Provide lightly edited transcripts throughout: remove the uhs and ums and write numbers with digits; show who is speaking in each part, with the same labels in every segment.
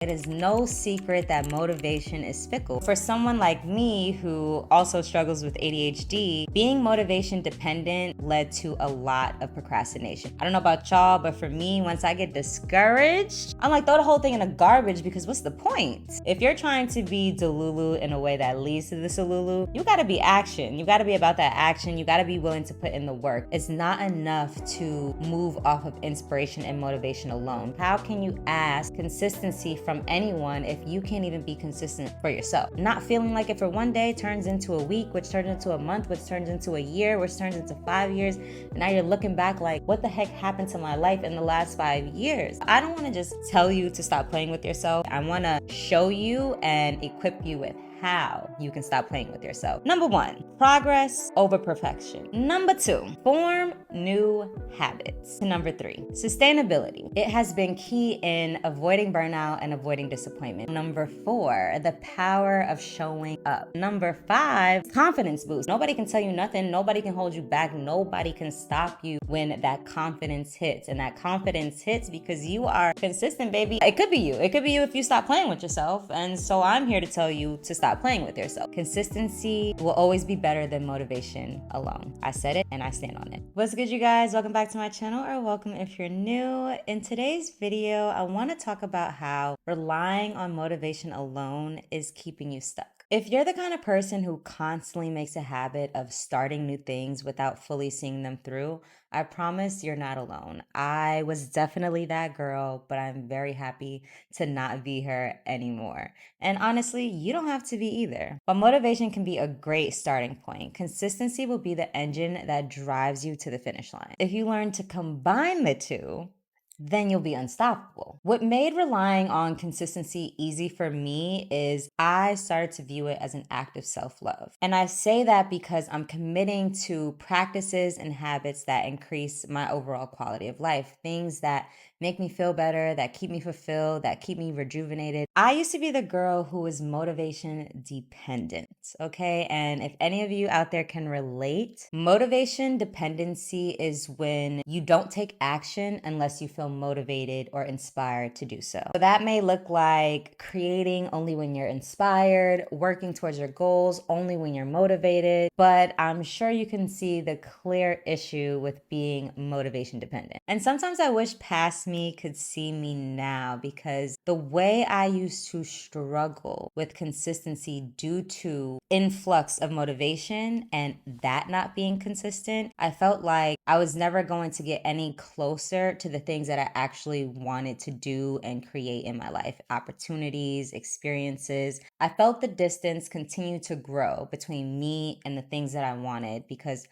Speaker 1: It is no secret that motivation is fickle. For someone like me who also struggles with ADHD, being motivation dependent led to a lot of procrastination. I don't know about y'all, but for me, once I get discouraged, I'm like, throw the whole thing in the garbage because what's the point? If you're trying to be Delulu in a way that leads to the Salulu, you gotta be action. You gotta be about that action. You gotta be willing to put in the work. It's not enough to move off of inspiration and motivation alone. How can you ask consistency from anyone if you can't even be consistent for yourself? Not feeling like it for one day turns into a week, which turns into a month, which turns into a year, which turns into 5 years. And now you're looking back like, what the heck happened to my life in the last 5 years? I don't want to just tell you to stop playing with yourself. I want to show you and equip you with how you can stop playing with yourself. Number 1, progress over perfection. Number 2, form new habits. Number 3, sustainability. It has been key in avoiding burnout and avoiding disappointment. Number 4, the power of showing up. Number 5, confidence boost. Nobody can tell you nothing. Nobody can hold you back. Nobody can stop you when that confidence hits. And that confidence hits because you are consistent, baby. It could be you. It could be you if you stop playing with yourself. And so I'm here to tell you to stop playing with yourself. Consistency will always be better than motivation alone. I said it and I stand on it. What's good, you guys? Welcome back to my channel, or welcome if you're new. In today's video, I want to talk about how relying on motivation alone is keeping you stuck. If you're the kind of person who constantly makes a habit of starting new things without fully seeing them through, I promise you're not alone. I was definitely that girl, but I'm very happy to not be her anymore. And honestly, you don't have to be either. But motivation can be a great starting point. Consistency will be the engine that drives you to the finish line. If you learn to combine the two, then you'll be unstoppable. What made relying on consistency easy for me is I started to view it as an act of self-love. And I say that because I'm committing to practices and habits that increase my overall quality of life, things that make me feel better, that keep me fulfilled, that keep me rejuvenated. I used to be the girl who was motivation dependent, okay? And if any of you out there can relate, motivation dependency is when you don't take action unless you feel motivated or inspired to do so. So that may look like creating only when you're inspired, working towards your goals only when you're motivated, but I'm sure you can see the clear issue with being motivation dependent. And sometimes I wish past me could see me now, because the way I used to struggle with consistency due to influx of motivation and that not being consistent, I felt like I was never going to get any closer to the things that I actually wanted to do and create in my life. Opportunities, experiences. I felt the distance continue to grow between me and the things that I wanted because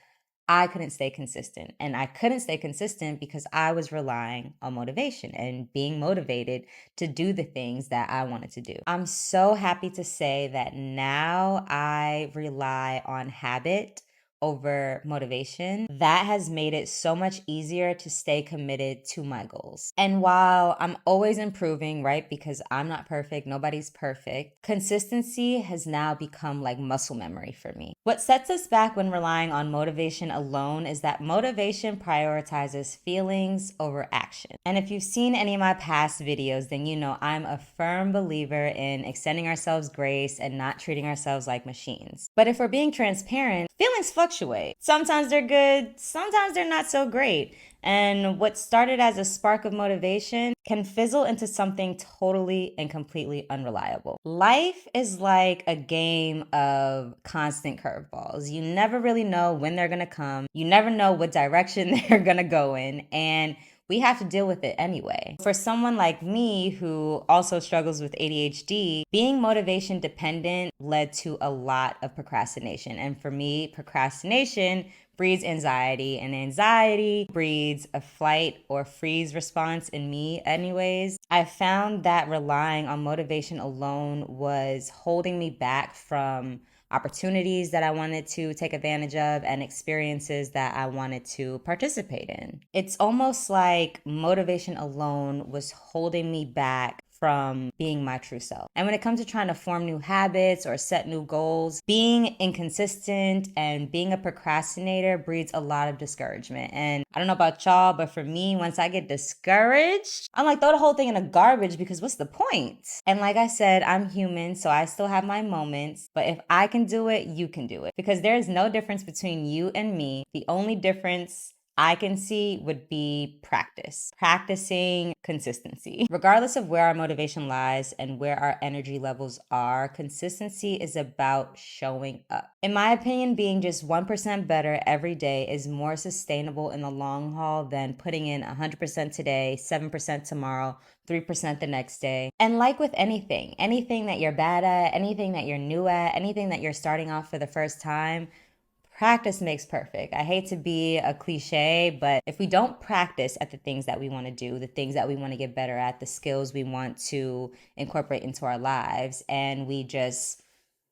Speaker 1: I couldn't stay consistent. And I couldn't stay consistent because I was relying on motivation and being motivated to do the things that I wanted to do. I'm so happy to say that now I rely on habit over motivation. That has made it so much easier to stay committed to my goals. And while I'm always improving, right? Because I'm not perfect, nobody's perfect, consistency has now become like muscle memory for me. What sets us back when relying on motivation alone is that motivation prioritizes feelings over action. And if you've seen any of my past videos, then you know I'm a firm believer in extending ourselves grace and not treating ourselves like machines. But if we're being transparent, feelings fluctuate. Sometimes they're good, sometimes they're not so great. And what started as a spark of motivation can fizzle into something totally and completely unreliable. Life is like a game of constant curveballs. You never really know when they're gonna come. You never know what direction they're gonna go in. And we have to deal with it anyway. For someone like me who also struggles with ADHD, being motivation dependent led to a lot of procrastination. And for me, procrastination breeds anxiety, and anxiety breeds a flight or freeze response in me anyways. I found that relying on motivation alone was holding me back from opportunities that I wanted to take advantage of and experiences that I wanted to participate in. It's almost like motivation alone was holding me back from being my true self. And when it comes to trying to form new habits or set new goals, being inconsistent and being a procrastinator breeds a lot of discouragement. And I don't know about y'all, but for me, once I get discouraged, I'm like, throw the whole thing in the garbage because what's the point? And like I said, I'm human, so I still have my moments. But if I can do it, you can do it. Because there is no difference between you and me. The only difference I can see would be practicing consistency. Regardless of where our motivation lies and where our energy levels are, consistency is about showing up. In my opinion, being just 1% better every day is more sustainable in the long haul than putting in 100% today, 7% tomorrow, 3% the next day. And like with anything that you're bad at, anything that you're new at, anything that you're starting off for the first time, practice makes perfect. I hate to be a cliche, but if we don't practice at the things that we want to do, the things that we want to get better at, the skills we want to incorporate into our lives, and we just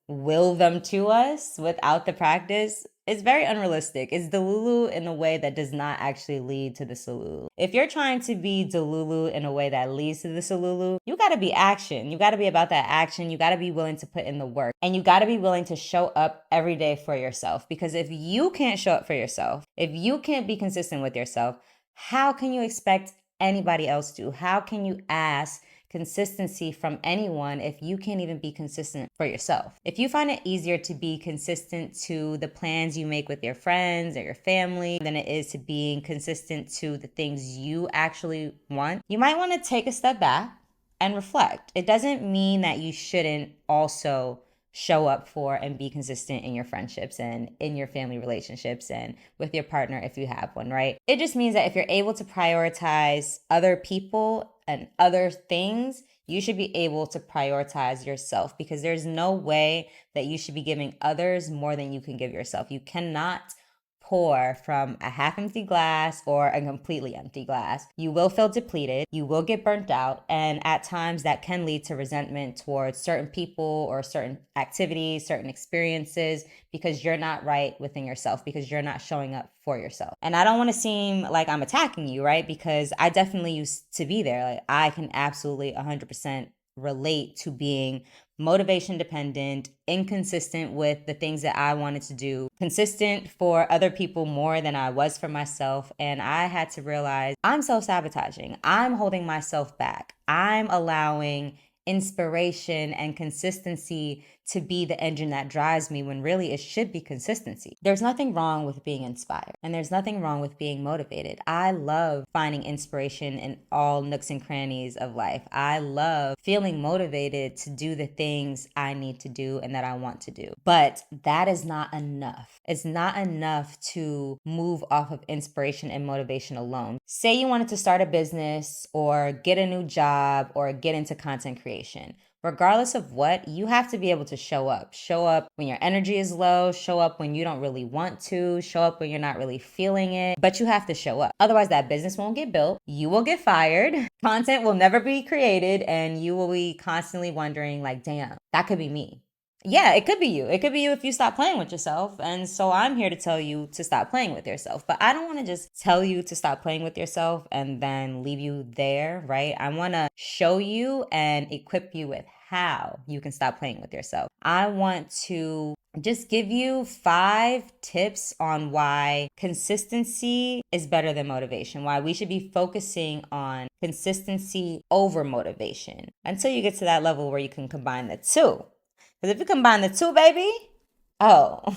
Speaker 1: will them to us without the practice, it's very unrealistic. It's Delulu in a way that does not actually lead to the Salulu. If you're trying to be Delulu in a way that leads to the Salulu, you gotta be action. You gotta be about that action. You gotta be willing to put in the work. And you gotta be willing to show up every day for yourself. Because if you can't show up for yourself, if you can't be consistent with yourself, how can you expect anybody else to? How can you ask consistency from anyone if you can't even be consistent for yourself? If you find it easier to be consistent to the plans you make with your friends or your family than it is to being consistent to the things you actually want, you might want to take a step back and reflect. It doesn't mean that you shouldn't also show up for and be consistent in your friendships and in your family relationships and with your partner if you have one, right? It just means that if you're able to prioritize other people and other things, you should be able to prioritize yourself, because there's no way that you should be giving others more than you can give yourself. You cannot pour from a half empty glass or a completely empty glass. You will feel depleted, you will get burnt out, and at times that can lead to resentment towards certain people or certain activities, certain experiences, because you're not right within yourself, because you're not showing up for yourself. And I don't want to seem like I'm attacking you, right? Because I definitely used to be there. Like, I can absolutely 100% relate to being motivation dependent, inconsistent with the things that I wanted to do, consistent for other people more than I was for myself. And I had to realize I'm self-sabotaging. I'm holding myself back. I'm allowing inspiration and consistency to be the engine that drives me, when really it should be consistency. There's nothing wrong with being inspired, and there's nothing wrong with being motivated. I love finding inspiration in all nooks and crannies of life. I love feeling motivated to do the things I need to do and that I want to do. But that is not enough. It's not enough to move off of inspiration and motivation alone. Say you wanted to start a business or get a new job or get into content creation. Regardless of what, you have to be able to show up. Show up when your energy is low, show up when you don't really want to, show up when you're not really feeling it, but you have to show up. Otherwise, that business won't get built, you will get fired, content will never be created, and you will be constantly wondering like, damn, that could be me. Yeah, it could be you. It could be you if you stop playing with yourself. And so I'm here to tell you to stop playing with yourself. But I don't want to just tell you to stop playing with yourself and then leave you there, right? I want to show you and equip you with how you can stop playing with yourself. I want to just give you 5 tips on why consistency is better than motivation, why we should be focusing on consistency over motivation until you get to that level where you can combine the two. Because if you combine the two, baby, oh,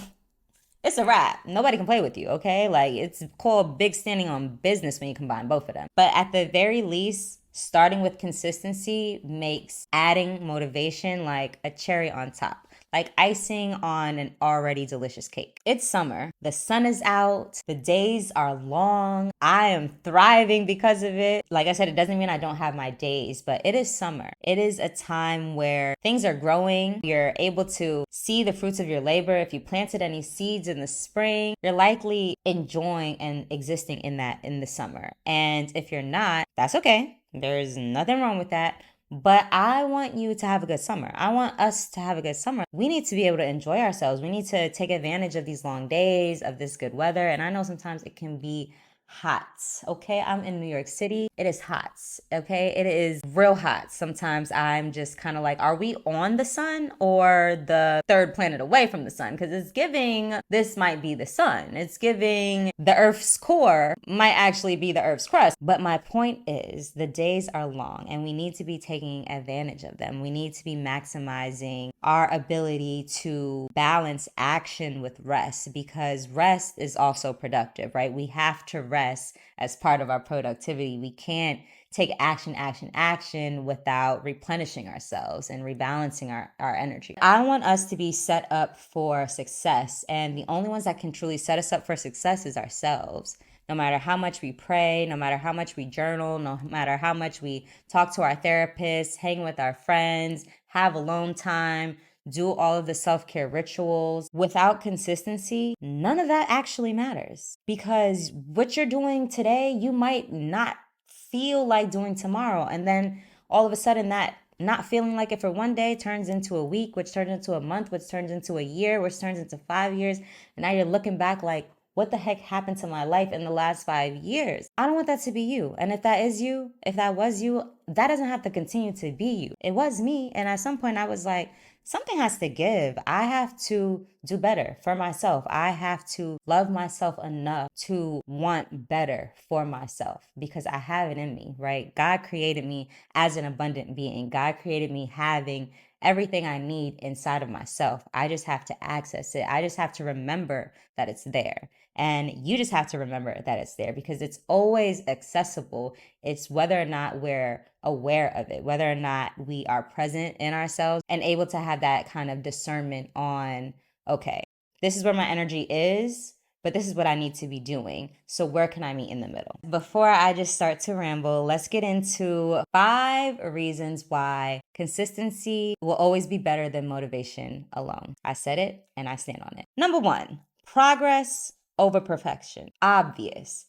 Speaker 1: it's a wrap. Nobody can play with you, okay? Like, it's called big standing on business when you combine both of them. But at the very least, starting with consistency makes adding motivation like a cherry on top, like icing on an already delicious cake. It's summer. The sun is out. The days are long. I am thriving because of it. Like I said, it doesn't mean I don't have my days, but it is summer. It is a time where things are growing. You're able to see the fruits of your labor. If you planted any seeds in the spring, you're likely enjoying and existing in that in the summer. And if you're not, that's okay. There's nothing wrong with that. But I want you to have a good summer. I want us to have a good summer. We need to be able to enjoy ourselves. We need to take advantage of these long days, of this good weather. And I know sometimes it can be hot. Okay, I'm in New York City. It is hot. Okay, it is real hot. Sometimes I'm just kind of like, are we on the sun or the third planet away from the sun? Because it's giving, this might be the sun. It's giving the Earth's core might actually be the Earth's crust. But my point is, the days are long and we need to be taking advantage of them. We need to be maximizing our ability to balance action with rest, because rest is also productive, right? We have to rest as part of our productivity. We can't take action without replenishing ourselves and rebalancing our energy. I want us to be set up for success, and the only ones that can truly set us up for success is ourselves. No matter how much we pray, no matter how much we journal, no matter how much we talk to our therapists, hang with our friends, have alone time, do all of the self-care rituals, without consistency, none of that actually matters. Because what you're doing today, you might not feel like doing tomorrow. And then all of a sudden that not feeling like it for one day turns into a week, which turns into a month, which turns into a year, which turns into 5 years. And now you're looking back like, what the heck happened to my life in the last 5 years? I don't want that to be you. And if that is you, if that was you, that doesn't have to continue to be you. It was me. And at some point I was like, something has to give. I have to do better for myself. I have to love myself enough to want better for myself, because I have it in me, right? God created me as an abundant being. God created me having everything I need inside of myself. I just have to access it. I just have to remember that it's there. And you just have to remember that it's there, because it's always accessible. It's whether or not we're aware of it, whether or not we are present in ourselves and able to have that kind of discernment on, okay, this is where my energy is, but this is what I need to be doing. So where can I meet in the middle? Before I just start to ramble, let's get into 5 reasons why consistency will always be better than motivation alone. I said it and I stand on it. Number 1, progress over perfection. Obviously.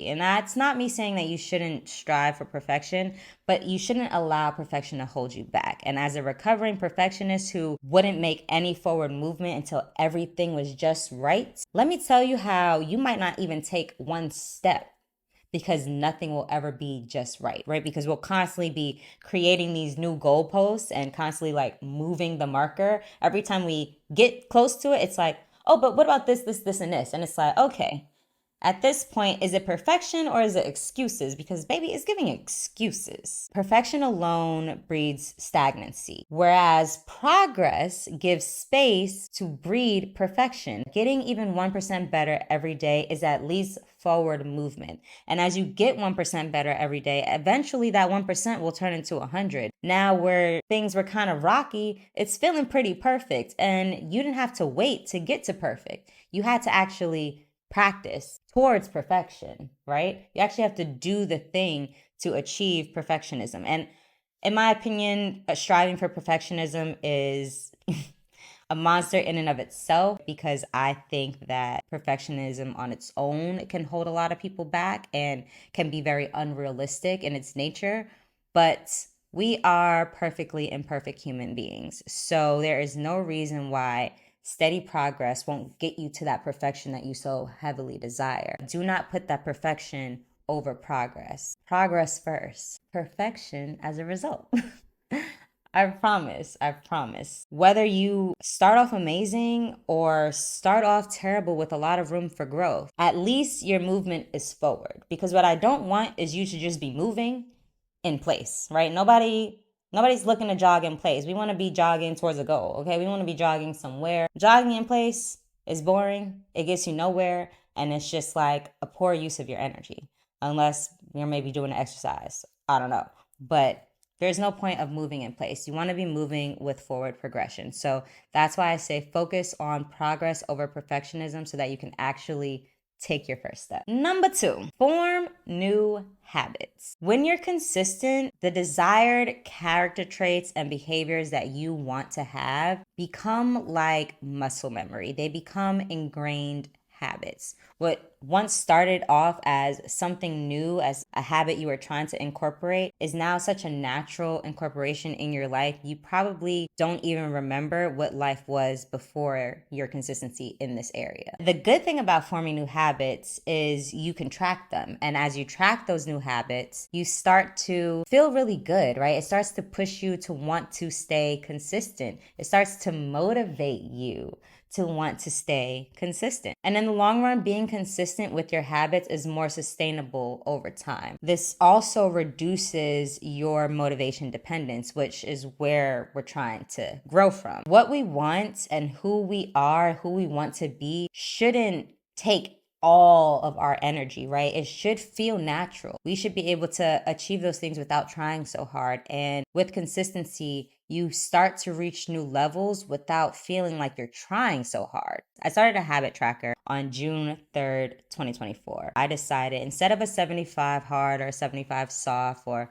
Speaker 1: And that's not me saying that you shouldn't strive for perfection, but you shouldn't allow perfection to hold you back. And as a recovering perfectionist who wouldn't make any forward movement until everything was just right, let me tell you how you might not even take one step, because nothing will ever be just right? Because we'll constantly be creating these new goalposts and constantly like moving the marker. Every time we get close to it, it's like, oh, but what about this, and this? And it's like, okay, at this point, is it perfection or is it excuses? Because baby, it's giving excuses. Perfection alone breeds stagnancy, whereas progress gives space to breed perfection. Getting even 1% better every day is at least forward movement. And as you get 1% better every day, eventually that 1% will turn into 100. Now, where things were kind of rocky, it's feeling pretty perfect. And you didn't have to wait to get to perfect. You had to actually practice towards perfection, right? You actually have to do the thing to achieve perfectionism. And in my opinion, striving for perfectionism is a monster in and of itself, because I think that perfectionism on its own can hold a lot of people back and can be very unrealistic in its nature. But we are perfectly imperfect human beings. So there is no reason why steady progress won't get you to that perfection that you so heavily desire. Do not put that perfection over progress. Progress first, perfection as a result. I promise. Whether you start off amazing or start off terrible with a lot of room for growth, at least your movement is forward. Because what I don't want is you to just be moving in place, right? Nobody's looking to jog in place. We want to be jogging towards a goal, okay? We want to be jogging somewhere. Jogging in place is boring. It gets you nowhere. And it's just like a poor use of your energy, unless you're maybe doing an exercise. I don't know. But there's no point of moving in place. You want to be moving with forward progression. So that's why I say focus on progress over perfectionism, so that you can actually take your first step. Number 2, form new habits. When you're consistent, the desired character traits and behaviors that you want to have become like muscle memory. They become ingrained habits. What once started off as something new, as a habit you were trying to incorporate, is now such a natural incorporation in your life. You probably don't even remember what life was before your consistency in this area. The good thing about forming new habits is you can track them. And as you track those new habits, you start to feel really good, right? It starts to push you to want to stay consistent. It starts to motivate you to want to stay consistent. And in the long run, being consistent with your habits is more sustainable over time. This also reduces your motivation dependence, which is where we're trying to grow from. What we want and who we are, who we want to be, shouldn't take all of our energy, right? It should feel natural. We should be able to achieve those things without trying so hard. And with consistency, you start to reach new levels without feeling like you're trying so hard. I started a habit tracker on June 3rd, 2024. I decided instead of a 75 hard or 75 soft or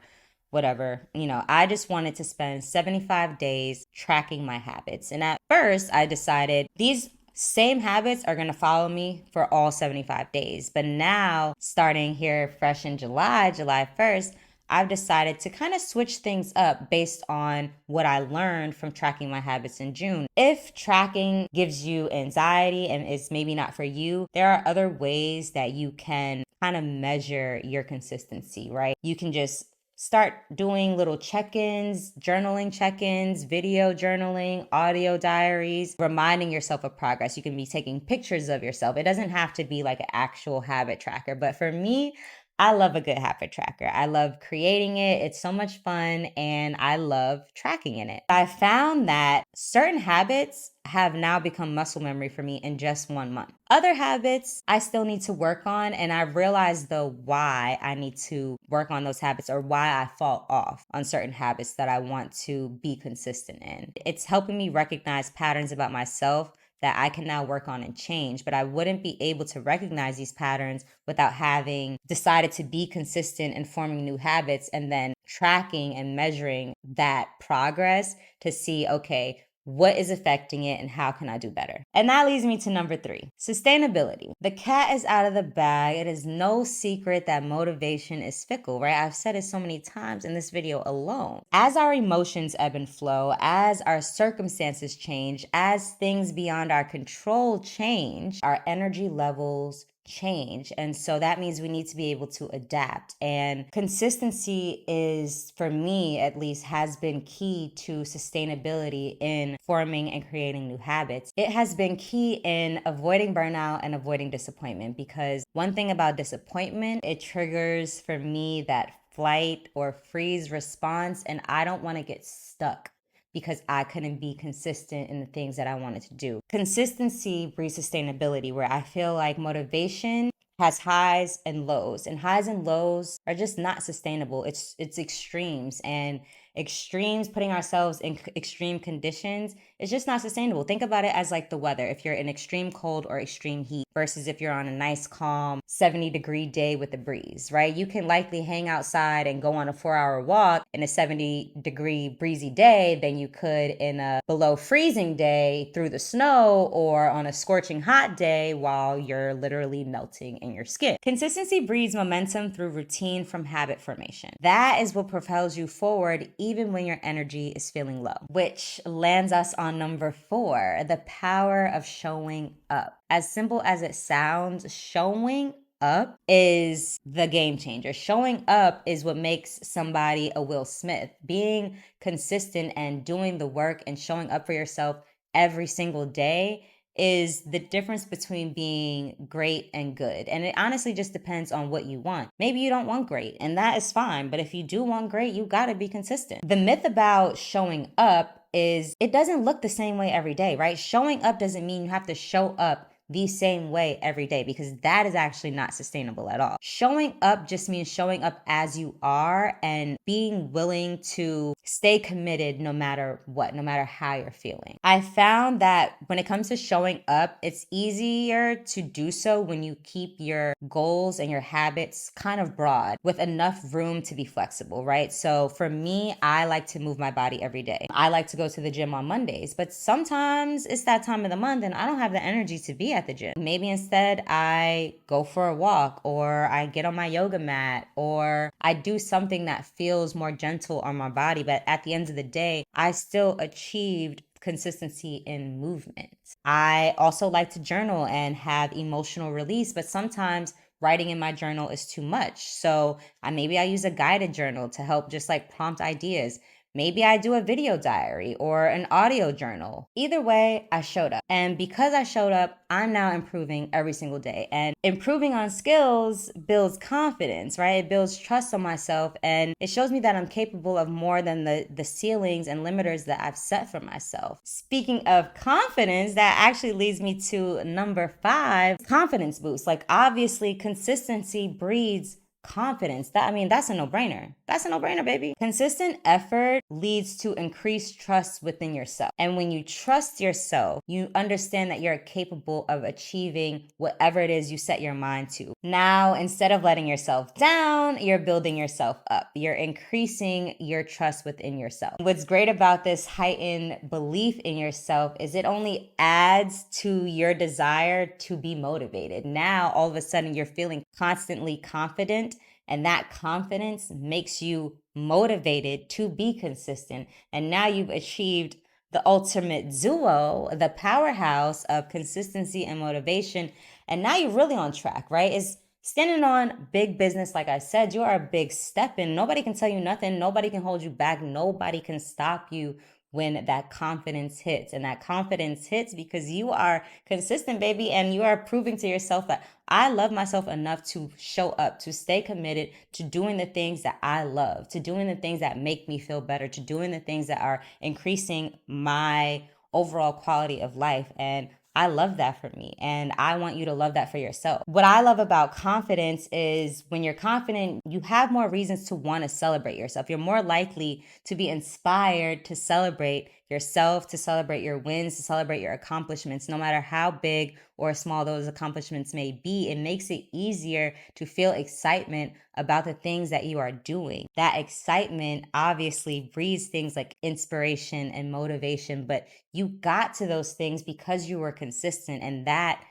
Speaker 1: whatever, I just wanted to spend 75 days tracking my habits. And at first, I decided these same habits are going to follow me for all 75 days. But now, starting here fresh in July 1st, I've decided to kind of switch things up based on what I learned from tracking my habits in June. If tracking gives you anxiety and is maybe not for you, there are other ways that you can kind of measure your consistency, right? You can just start doing little check-ins, journaling check-ins, video journaling, audio diaries, reminding yourself of progress. You can be taking pictures of yourself. It doesn't have to be like an actual habit tracker, but for me, I love a good habit tracker. I love creating it. It's so much fun and I love tracking in it. I found that certain habits have now become muscle memory for me in just 1 month. Other habits I still need to work on, and I realized why I need to work on those habits or why I fall off on certain habits that I want to be consistent in. It's helping me recognize patterns about myself that I can now work on and change, but I wouldn't be able to recognize these patterns without having decided to be consistent in forming new habits and then tracking and measuring that progress to see, okay, what is affecting it and how can I do better? And that leads me to number 3, sustainability. The cat is out of the bag. It is no secret that motivation is fickle, right? I've said it so many times in this video alone. As our emotions ebb and flow, as our circumstances change, as things beyond our control change, our energy levels change. And so that means we need to be able to adapt. And consistency is, for me at least, has been key to sustainability in forming and creating new habits. It has been key in avoiding burnout and avoiding disappointment, because one thing about disappointment, it triggers for me that flight or freeze response, and I don't want to get stuck because I couldn't be consistent in the things that I wanted to do. Consistency breeds sustainability, where I feel like motivation has highs and lows, and highs and lows are just not sustainable. It's extremes, and extremes, putting ourselves in extreme conditions, is just not sustainable. Think about it as like the weather. If you're in extreme cold or extreme heat versus if you're on a nice, calm 70-degree day with a breeze, right? You can likely hang outside and go on a 4-hour walk in a 70-degree breezy day than you could in a below freezing day through the snow or on a scorching hot day while you're literally melting in your skin. Consistency breeds momentum through routine from habit formation. That is what propels you forward even when your energy is feeling low, which lands us on number 4, the power of showing up. As simple as it sounds, showing up is the game changer. Showing up is what makes somebody a Will Smith. Being consistent and doing the work and showing up for yourself every single day is the difference between being great and good. And it honestly just depends on what you want. Maybe you don't want great, and that is fine. But if you do want great, you gotta be consistent. The myth about showing up is it doesn't look the same way every day, right? Showing up doesn't mean you have to show up the same way every day, because that is actually not sustainable at all. Showing up just means showing up as you are and being willing to stay committed no matter what, no matter how you're feeling. I found that when it comes to showing up, it's easier to do so when you keep your goals and your habits kind of broad with enough room to be flexible, right? So for me, I like to move my body every day. I like to go to the gym on Mondays, but sometimes it's that time of the month and I don't have the energy to be at the gym. Maybe instead I go for a walk, or I get on my yoga mat, or I do something that feels more gentle on my body. But at the end of the day, I still achieved consistency in movement. I also like to journal and have emotional release, but sometimes writing in my journal is too much. So maybe I use a guided journal to help just like prompt ideas. Maybe I do a video diary or an audio journal. Either way, I showed up. And because I showed up, I'm now improving every single day. And improving on skills builds confidence, right? It builds trust on myself. And it shows me that I'm capable of more than the ceilings and limiters that I've set for myself. Speaking of confidence, that actually leads me to number 5, confidence boost. Like, obviously, consistency breeds confidence. That's a no-brainer. That's a no-brainer, baby. Consistent effort leads to increased trust within yourself. And when you trust yourself, you understand that you're capable of achieving whatever it is you set your mind to. Now, instead of letting yourself down, you're building yourself up. You're increasing your trust within yourself. What's great about this heightened belief in yourself is it only adds to your desire to be motivated. Now, all of a sudden, you're feeling constantly confident, and that confidence makes you motivated to be consistent. And now you've achieved the ultimate duo, the powerhouse of consistency and motivation. And now you're really on track, right? It's standing on big business. Like I said, you are a big step in. Nobody can tell you nothing. Nobody can hold you back. Nobody can stop you when that confidence hits. And that confidence hits because you are consistent, baby, and you are proving to yourself that I love myself enough to show up, to stay committed to doing the things that I love, to doing the things that make me feel better, to doing the things that are increasing my overall quality of life. And I love that for me, and I want you to love that for yourself. What I love about confidence is when you're confident, you have more reasons to want to celebrate yourself. You're more likely to be inspired to celebrate yourself, to celebrate your wins, to celebrate your accomplishments, no matter how big or small those accomplishments may be. It makes it easier to feel excitement about the things that you are doing. That excitement obviously breeds things like inspiration and motivation, but you got to those things because you were consistent. And that,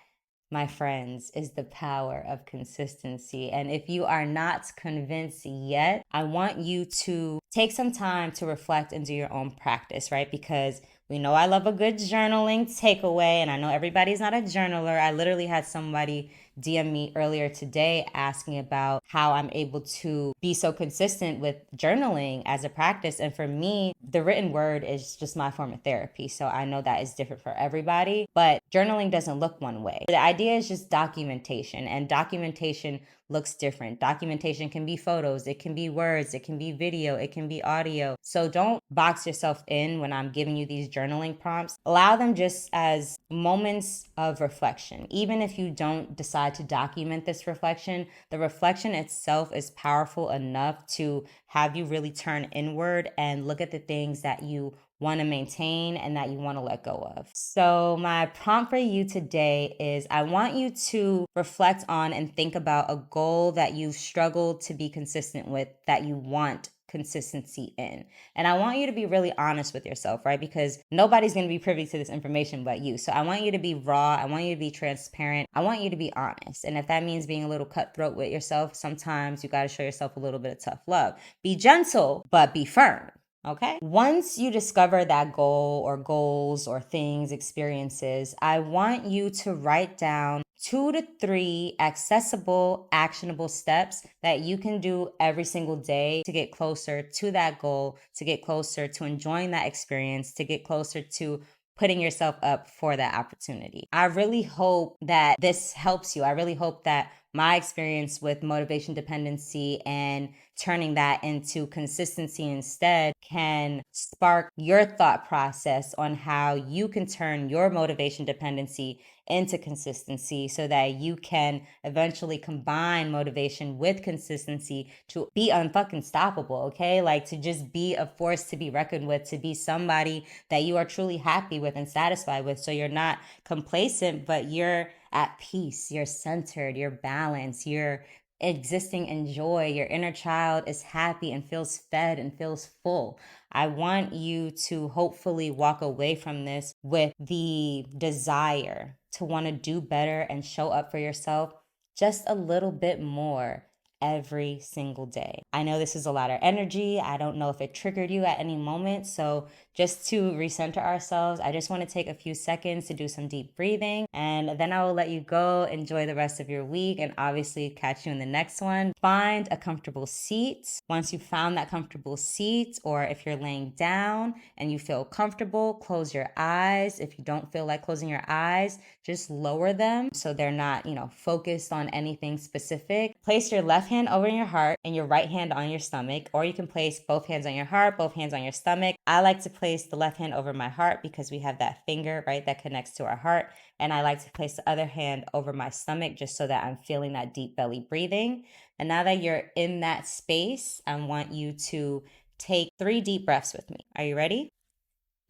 Speaker 1: my friends, is the power of consistency. And if you are not convinced yet, I want you to take some time to reflect and do your own practice, right? Because we know I love a good journaling takeaway, and I know everybody's not a journaler. I literally had somebody DM me earlier today asking about how I'm able to be so consistent with journaling as a practice. And for me, the written word is just my form of therapy. So I know that is different for everybody, but journaling doesn't look one way. The idea is just documentation, and documentation looks different. Documentation can be photos, it can be words, it can be video, it can be audio. So don't box yourself in when I'm giving you these journaling prompts. Allow them just as moments of reflection. Even if you don't decide to document this reflection, the reflection itself is powerful enough to have you really turn inward and look at the things that you want to maintain and that you want to let go of. So my prompt for you today is I want you to reflect on and think about a goal that you've struggled to be consistent with, that you want consistency in. And I want you to be really honest with yourself, right? Because nobody's going to be privy to this information but you. So I want you to be raw. I want you to be transparent. I want you to be honest. And if that means being a little cutthroat with yourself, sometimes you got to show yourself a little bit of tough love. Be gentle, but be firm. Okay. Once you discover that goal or goals or things, experiences, I want you to write down 2 to 3 accessible, actionable steps that you can do every single day to get closer to that goal, to get closer to enjoying that experience, to get closer to putting yourself up for that opportunity. I really hope that this helps you. I really hope that my experience with motivation dependency and turning that into consistency instead can spark your thought process on how you can turn your motivation dependency into consistency so that you can eventually combine motivation with consistency to be unfucking stoppable, okay? Like to just be a force to be reckoned with, to be somebody that you are truly happy with and satisfied with. So you're not complacent, but you're at peace, you're centered, you're balanced, you're existing in joy. Your inner child is happy and feels fed and feels full. I want you to hopefully walk away from this with the desire to want to do better and show up for yourself just a little bit more every single day. I know this is a lot of energy. I don't know if it triggered you at any moment. So, just to recenter ourselves, I just want to take a few seconds to do some deep breathing, and then I will let you go. Enjoy the rest of your week, and obviously catch you in the next one. Find a comfortable seat. Once you found that comfortable seat, or if you're laying down and you feel comfortable, close your eyes. If you don't feel like closing your eyes, just lower them so they're not, focused on anything specific. Place your left hand over your heart and your right hand on your stomach, or you can place both hands on your heart, both hands on your stomach. I like to place the left hand over my heart because we have that finger, right, that connects to our heart. And I like to place the other hand over my stomach just so that I'm feeling that deep belly breathing. And now that you're in that space, I want you to take 3 deep breaths with me. Are you ready?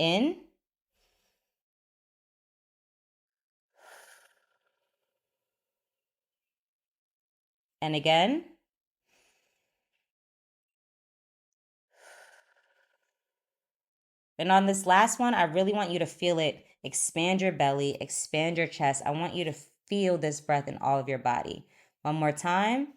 Speaker 1: In and again. And on this last one, I really want you to feel it expand your belly, expand your chest. I want you to feel this breath in all of your body. One more time.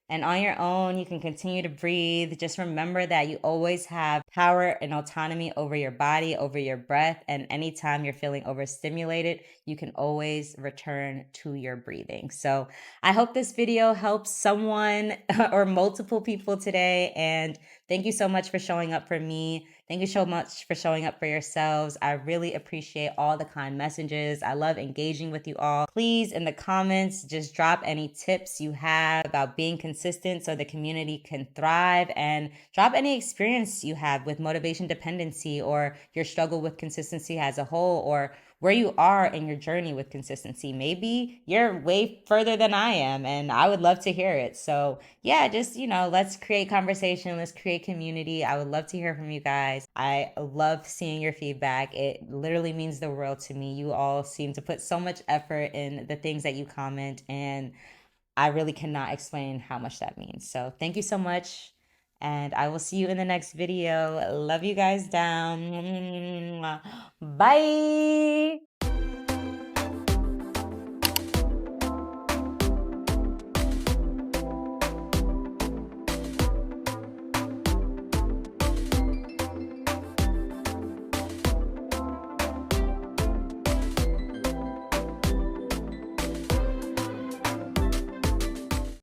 Speaker 1: And on your own, you can continue to breathe. Just remember that you always have power and autonomy over your body, over your breath. And anytime you're feeling overstimulated, you can always return to your breathing. So I hope this video helps someone or multiple people today. And thank you so much for showing up for me. Thank you so much for showing up for yourselves. I really appreciate all the kind messages. I love engaging with you all. Please, in the comments, just drop any tips you have about being consistent so the community can thrive, and drop any experience you have with motivation dependency, or your struggle with consistency as a whole, or where you are in your journey with consistency. Maybe you're way further than I am, and I would love to hear it. So, yeah, just, let's create conversation, let's create community. I would love to hear from you guys. I love seeing your feedback. It literally means the world to me. You all seem to put so much effort in the things that you comment, and I really cannot explain how much that means. So, thank you so much. And I will see you in the next video. Love you guys down. Bye.